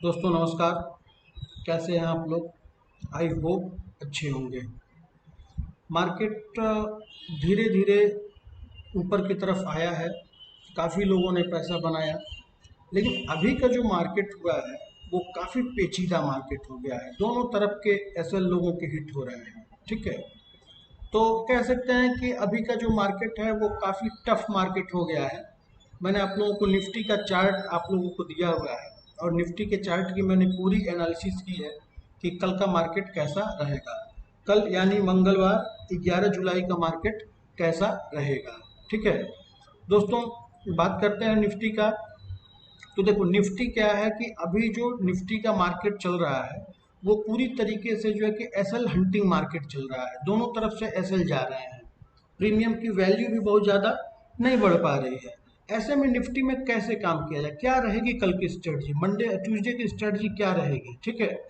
दोस्तों नमस्कार। कैसे हैं आप लोग? आई होप अच्छे होंगे। मार्केट धीरे धीरे ऊपर की तरफ आया है। काफ़ी लोगों ने पैसा बनाया, लेकिन अभी का जो मार्केट हुआ है वो काफ़ी पेचीदा मार्केट हो गया है। दोनों तरफ के एसएल लोगों के हिट हो रहे हैं। ठीक है, तो कह सकते हैं कि अभी का जो मार्केट है वो काफ़ी टफ मार्केट हो गया है। मैंने आप लोगों को निफ्टी का चार्ट आप लोगों को दिया हुआ है, और निफ्टी के चार्ट की मैंने पूरी एनालिसिस की है कि कल का मार्केट कैसा रहेगा। कल यानी मंगलवार 11 जुलाई का मार्केट कैसा रहेगा। ठीक है दोस्तों, बात करते हैं निफ्टी का। तो देखो निफ्टी क्या है कि अभी जो निफ्टी का मार्केट चल रहा है वो पूरी तरीके से जो है कि एसएल हंटिंग मार्केट चल रहा है। दोनों तरफ से एसएल जा रहे हैं। प्रीमियम की वैल्यू भी बहुत ज़्यादा नहीं बढ़ पा रही है। ऐसे में निफ्टी में कैसे काम किया जाए, क्या रहेगी कल की स्ट्रेटजी, मंडे ट्यूसडे की स्ट्रेटजी क्या रहेगी। ठीक है,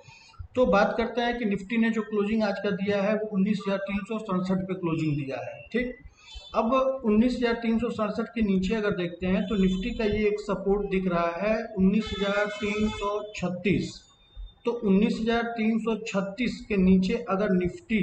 तो बात करते हैं कि निफ्टी ने जो क्लोजिंग आज का दिया है वो 19,367 पे क्लोजिंग दिया है। ठीक, अब 19,367 के नीचे अगर देखते हैं तो निफ्टी का ये एक सपोर्ट दिख रहा है 19,336। तो 19,336 के नीचे अगर निफ्टी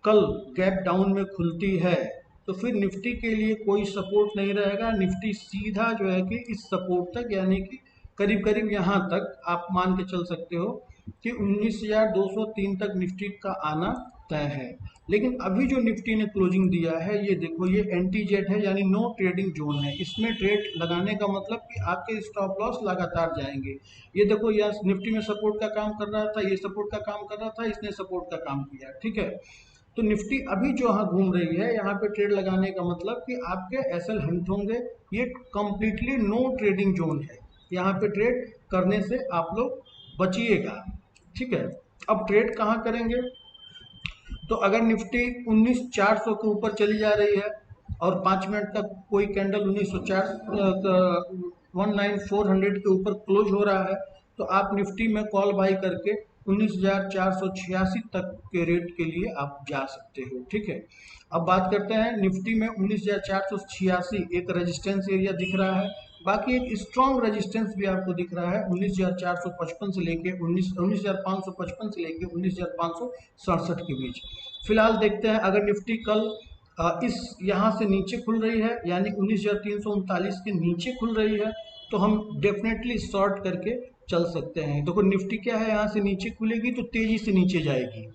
कल गैप डाउन में खुलती है तो फिर निफ्टी के लिए कोई सपोर्ट नहीं रहेगा। निफ्टी सीधा जो है कि इस सपोर्ट तक यानी कि करीब करीब यहाँ तक आप मान के चल सकते हो कि 19,203 तक निफ्टी का आना तय है। लेकिन अभी जो निफ्टी ने क्लोजिंग दिया है ये देखो, ये एंटी जेट है यानी नो ट्रेडिंग जोन है। इसमें ट्रेड लगाने का मतलब कि आपके स्टॉप लॉस लगातार जाएंगे। ये देखो, यह निफ्टी में सपोर्ट का काम कर रहा था, ये सपोर्ट का काम कर रहा था, इसने सपोर्ट का काम किया। ठीक है, तो निफ्टी अभी जो यहाँ घूम रही है, यहाँ पे ट्रेड लगाने का मतलब कि आपके एसएल हंट होंगे। ये कंप्लीटली नो ट्रेडिंग जोन है, यहाँ पे ट्रेड करने से आप लोग बचिएगा। ठीक है, अब ट्रेड कहाँ करेंगे? तो अगर निफ्टी 19,400 के ऊपर चली जा रही है और 5 मिनट तक कोई कैंडल 19,400 के ऊपर क्लोज हो रहा है तो आप निफ्टी में कॉल बाई करके 19,486 तक के रेट के लिए आप जा सकते हो। ठीक है, अब बात करते हैं निफ्टी में 19,486 एक रेजिस्टेंस एरिया दिख रहा है। बाकी एक स्ट्रॉन्ग रेजिस्टेंस भी आपको दिख रहा है 19,455 से लेके 19,555 से लेके 19,567 के बीच। फिलहाल देखते हैं अगर निफ्टी कल इस यहाँ से नीचे खुल रही है यानी 19,339 के नीचे खुल रही है तो हम डेफिनेटली शॉर्ट करके चल सकते हैं। देखो निफ्टी क्या है, यहाँ से नीचे खुलेगी तो तेजी से नीचे जाएगी,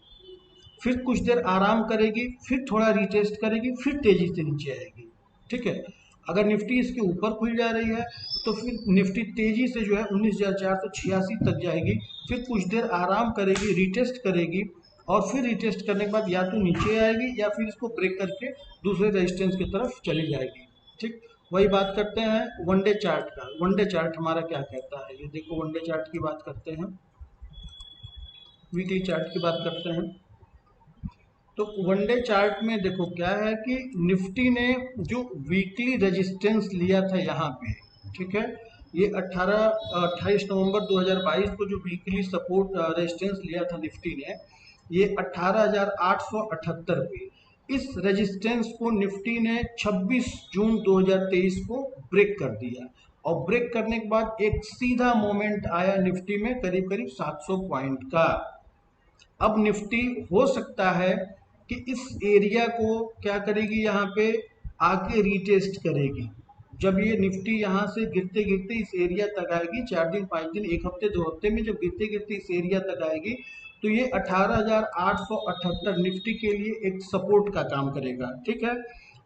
फिर कुछ देर आराम करेगी, फिर थोड़ा रिटेस्ट करेगी, फिर तेजी से नीचे आएगी। ठीक है, अगर निफ्टी इसके ऊपर खुल जा रही है तो फिर निफ्टी तेजी से जो है 19,486 तक जाएगी, फिर कुछ देर आराम करेगी, रिटेस्ट करेगी, और फिर रिटेस्ट करने के बाद या तो नीचे आएगी या फिर इसको ब्रेक करके दूसरे रेजिस्टेंस की तरफ चली जाएगी। ठीक, वही बात करते हैं वनडे चार्ट का। वनडे चार्ट हमारा क्या कहता है, ये देखो वनडे चार्ट की बात करते हैं, वीकली चार्ट की बात करते हैं। तो वनडे चार्ट में देखो क्या है कि निफ्टी ने जो वीकली रेजिस्टेंस लिया था यहाँ पे, ठीक है, ये 28 नवंबर 2022 को जो वीकली सपोर्ट रेजिस्टेंस लिया था निफ्टी ने, ये 18,878 पे। इस रेजिस्टेंस को निफ्टी ने 26 जून 2023 को ब्रेक कर दिया, और ब्रेक करने के बाद एक सीधा मोमेंट आया निफ्टी में करीब करीब 700 पॉइंट का। अब निफ्टी हो सकता है कि इस एरिया को क्या करेगी, यहाँ पे आके रिटेस्ट करेगी। जब ये निफ्टी यहाँ से गिरते गिरते इस एरिया तक आएगी, 4 दिन 5 दिन 1 हफ्ते 2 हफ्ते में जब गिरते गिरते इस एरिया तक आएगी तो ये 18,878 निफ्टी के लिए एक सपोर्ट का काम करेगा। ठीक है,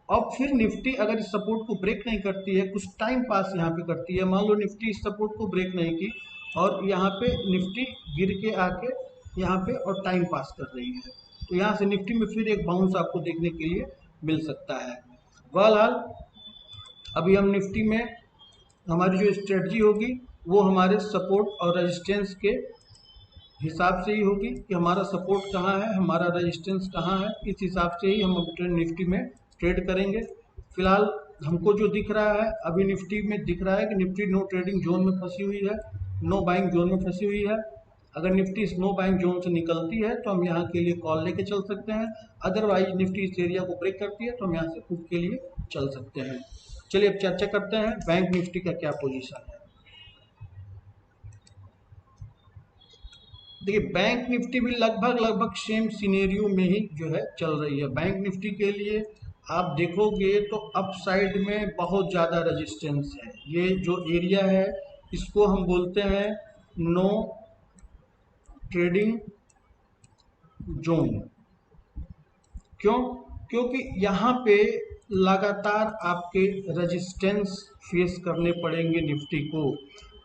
अब फिर निफ्टी अगर इस सपोर्ट को ब्रेक नहीं करती है, कुछ टाइम पास यहाँ पे करती है, मान लो निफ्टी इस सपोर्ट को ब्रेक नहीं की और यहाँ पे निफ्टी गिर के आके यहाँ पे और टाइम पास कर रही है, तो यहाँ से निफ्टी में फिर एक बाउंस आपको देखने के लिए मिल सकता है। बहरहाल अभी हम निफ्टी में हमारी जो स्ट्रेटजी होगी वो हमारे सपोर्ट और रेजिस्टेंस के हिसाब से ही होगी कि हमारा सपोर्ट कहाँ है, हमारा रेजिस्टेंस कहाँ है, इस हिसाब से ही हम निफ्टी में ट्रेड करेंगे। फिलहाल हमको जो दिख रहा है अभी निफ्टी में दिख रहा है कि निफ्टी नो ट्रेडिंग जोन में फंसी हुई है, नो बाइंग जोन में फंसी हुई है। अगर निफ्टी स्नो बाइंग जोन से निकलती है तो हम यहाँ के लिए कॉल लेके चल सकते हैं, अदरवाइज निफ्टी इस एरिया को ब्रेक करती है तो हम यहाँ से पुट के लिए चल सकते हैं। चलिए अब चर्चा करते हैं बैंक निफ्टी का क्या पोजीशन है। देखिए बैंक निफ्टी भी लगभग सेम सिनेरियो में ही जो है चल रही है। बैंक निफ्टी के लिए आप देखोगे तो अप साइड में बहुत ज़्यादा रेजिस्टेंस है। ये जो एरिया है इसको हम बोलते हैं नो ट्रेडिंग जोन। क्यों? क्योंकि यहाँ पे लगातार आपके रेजिस्टेंस फेस करने पड़ेंगे निफ्टी को।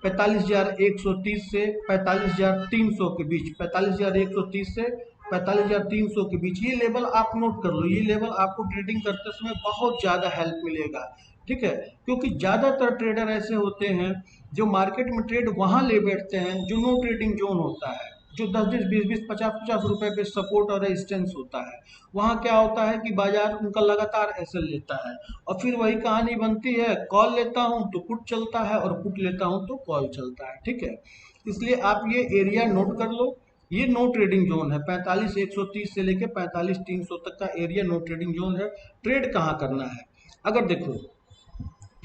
45,130 से 45,300 के बीच, 45,130 से 45,300 के बीच ये लेवल आप नोट कर लो। ये लेवल आपको ट्रेडिंग करते समय बहुत ज़्यादा हेल्प मिलेगा, ठीक है। क्योंकि ज़्यादातर ट्रेडर ऐसे होते हैं जो मार्केट में ट्रेड वहाँ ले बैठते हैं जो नो ट्रेडिंग जोन होता है, जो 10-10, 20-20, 50-50 रुपए पे सपोर्ट और रेजिस्टेंस होता है। वहाँ क्या होता है कि बाजार उनका लगातार एसएल लेता है और फिर वही कहानी बनती है, कॉल लेता हूँ तो पुट चलता है और पुट लेता हूँ तो कॉल चलता है, ठीक है। इसलिए आप ये एरिया नोट कर लो। ये नो ट्रेडिंग जोन है, 45,130 से लेके 45,300 तक का एरिया नो ट्रेडिंग जोन है। ट्रेड कहाँ करना है? अगर देखो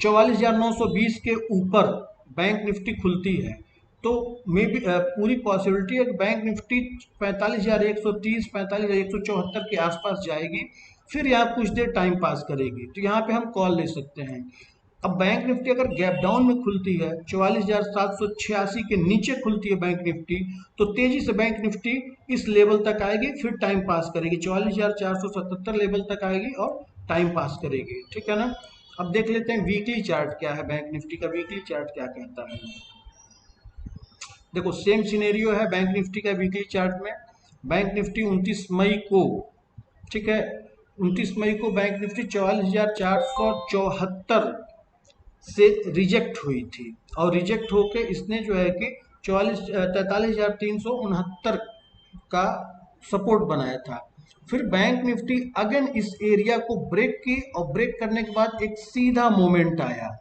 44,920 के ऊपर बैंक निफ्टी खुलती है तो मे भी पूरी पॉसिबिलिटी है कि बैंक निफ्टी 45,130, 45,174 के आसपास जाएगी, फिर यहाँ कुछ देर टाइम पास करेगी, तो यहाँ पे हम कॉल ले सकते हैं। अब बैंक निफ्टी अगर गैप डाउन में खुलती है, 44,786 के नीचे खुलती है बैंक निफ्टी, तो तेजी से बैंक निफ्टी इस लेवल तक आएगी, फिर टाइम पास करेगी, 44,477 लेवल तक आएगी और टाइम पास करेगी, ठीक है ना। अब देख लेते हैं वीकली चार्ट क्या है, बैंक निफ्टी का वीकली चार्ट क्या कहता है। देखो सेम सिनेरियो है बैंक निफ्टी का वीकली चार्ट में। बैंक निफ्टी 29 मई को, ठीक है, 29 मई को बैंक निफ्टी 44,474 से रिजेक्ट हुई थी और रिजेक्ट होके इसने जो है कि 43,369 का सपोर्ट बनाया था। फिर बैंक निफ्टी अगेन इस एरिया को ब्रेक की और ब्रेक करने के बाद एक सीधा मोमेंट आया,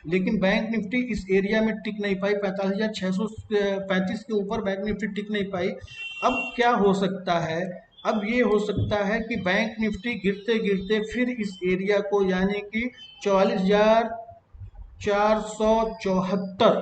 लेकिन बैंक निफ्टी इस एरिया में टिक नहीं पाई। 45,635 के ऊपर बैंक निफ्टी टिक नहीं पाई। अब क्या हो सकता है? अब ये हो सकता है कि बैंक निफ्टी गिरते गिरते फिर इस एरिया को यानी कि 44,474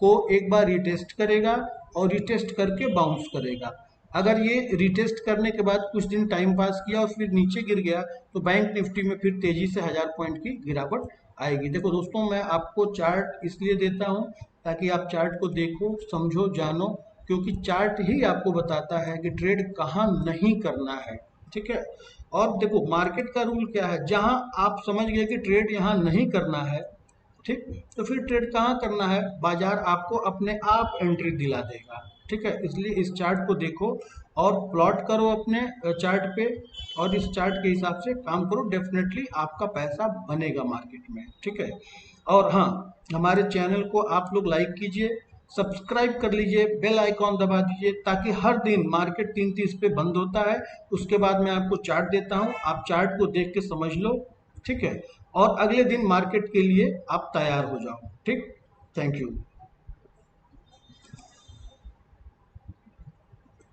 को एक बार रिटेस्ट करेगा और रिटेस्ट करके बाउंस करेगा। अगर ये रिटेस्ट करने के बाद कुछ दिन टाइम पास किया और फिर नीचे गिर गया तो बैंक निफ्टी में फिर तेजी से 1000 पॉइंट की गिरावट आएगी। देखो दोस्तों, मैं आपको चार्ट इसलिए देता हूं ताकि आप चार्ट को देखो, समझो, जानो, क्योंकि चार्ट ही आपको बताता है कि ट्रेड कहाँ नहीं करना है, ठीक है। और देखो मार्केट का रूल क्या है, जहां आप समझ गए कि ट्रेड यहाँ नहीं करना है, ठीक, तो फिर ट्रेड कहाँ करना है, बाजार आपको अपने आप एंट्री दिला देगा, ठीक है। इसलिए इस चार्ट को देखो और प्लॉट करो अपने चार्ट पे और इस चार्ट के हिसाब से काम करो, डेफिनेटली आपका पैसा बनेगा मार्केट में, ठीक है। और हाँ, हमारे चैनल को आप लोग लाइक कीजिए, सब्सक्राइब कर लीजिए, बेल आइकॉन दबा दीजिए, ताकि हर दिन मार्केट 3:30 पे बंद होता है, उसके बाद मैं आपको चार्ट देता हूँ, आप चार्ट को देख के समझ लो, ठीक है, और अगले दिन मार्केट के लिए आप तैयार हो जाओ, ठीक। Thank you.